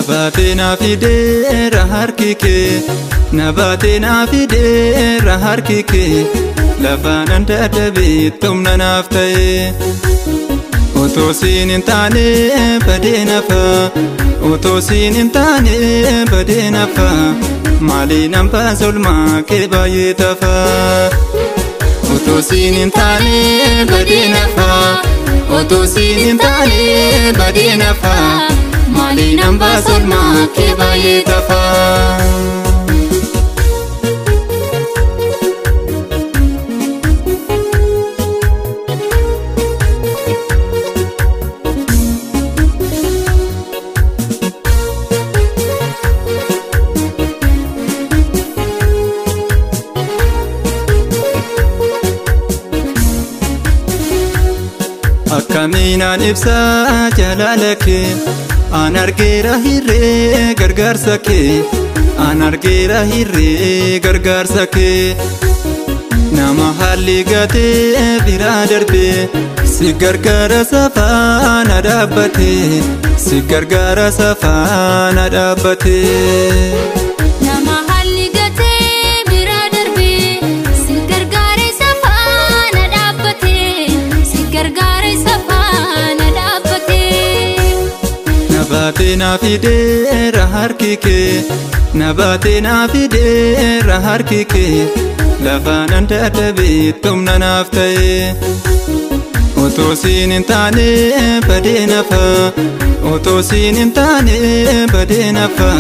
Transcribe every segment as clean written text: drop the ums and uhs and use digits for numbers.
Nabateena fideera harki kee, nabateena fideera harki kee, lafaan dadhabee humna naaf ta'e. Otoo siin hin taane badee nafa, otoo siin hin taane badee nafa, maaliin hambaa solmaa kee baay'ee tafa. Otoo siin hin taane badee nafa, otoo siin hin taane badee nafa, maaliin hambaa solmaa kee baay'ee tafa. Akkamiinaan ibsaa jaalala kee, an argeera hirree gargaarsa kee, an argeera hirree gargaarsa kee. Nama haalli gatee biraa darbee, si gargaara safaana dhaabbatee, si gargaara safaana dhaabbatee. Nabateena fideera harki kee, nabateena fideera harki kee, lafaan dadhabee humna naaf ta'e. Otoo siin hin taane badee nafa, otoo siin hin taane badee nafa,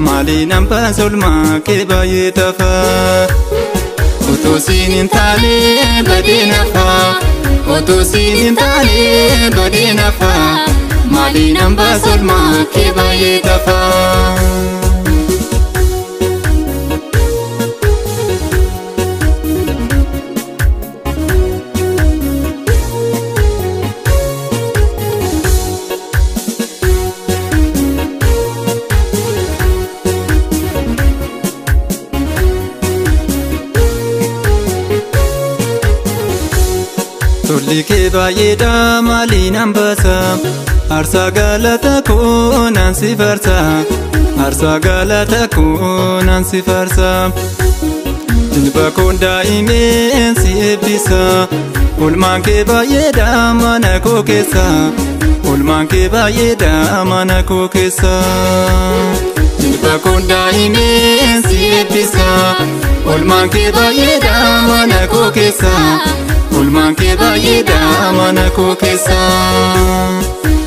maaliin hambaa solmaa kee baay'ee tafa. Otoo siin hin taane badee nafa, otoo siin hin taane badee nafa, maaliin hambaa solmaa kee baay'ee tafa. Tolli kee baay'eedha maaliin hambaasa, aarsaa galata koo nan si faarsa, aarsaa galata koo nan si faarsa. Jilba koon daa'imeen si eebbisa, oolmaan kee baay'eedha mana koo keessa, oolmaan kee baay'eedha mana koo keessa. Jilba koon daa'imeen si eebbisa, oolmaan kee baay'eedha mana koo keessa, oolmaan kee baay'eedha mana koo keessa.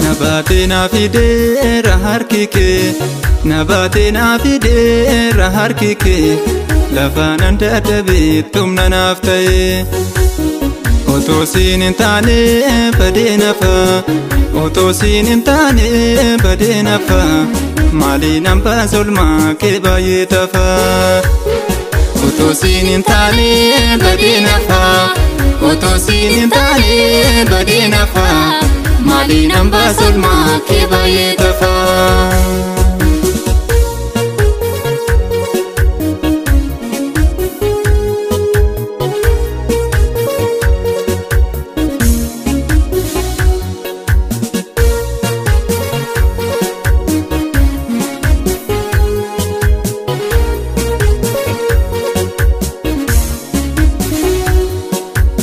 Nabateena fideera harki kee, nabateena fideera harki kee, lafaan dadhabee humna naaf ta'e. Otoo siin hin taane badee nafa, otoo siin hin taane badee nafa, maaliin hambaa solmaa kee baay'ee tafa. Otoo siin hin taane badee nafa, otoo siin hin taane badee nafa, maaliin hambaa solmaa kee baay'ee tafa.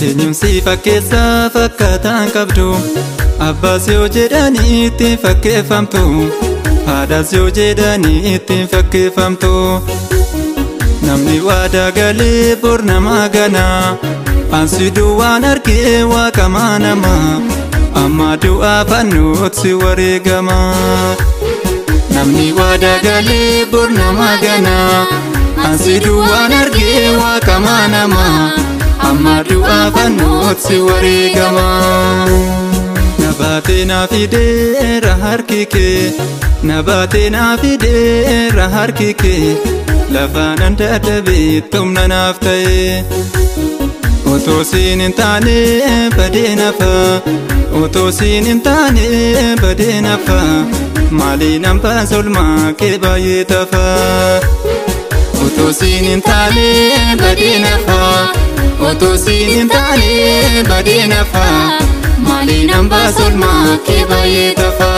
Eenyuun si fakkeessa fakkaataan qabdu, abbaas yoo jedhanii ittiin fakkeeffamtu, haadhaas yoo jedhanii ittiin fakkeeffamtu. Namni waadaa galee bor namaa ganaa, ansi duwwaan argee waaqamaa namaa, amma du'aa fannoot si wareegama. Namni waadaa galee bor namaa ganaa, ansi duwwaan argee waaqamaa namaa, amma du'aa fannoot si wareegama. Nabateena fideera harki kee, nabateena fideera harki kee, lafaan dadhabee humna naaf ta'e. Otoo siin hin taane badee nafa, otoo siin hin taane badee nafa, maaliin hambaa solmaa kee baay'ee tafa. Otoo siin hin taane badee nafa, otoo siin hin taane badee nafa, maaliin hambaa solmaa kee baay'ee tafa.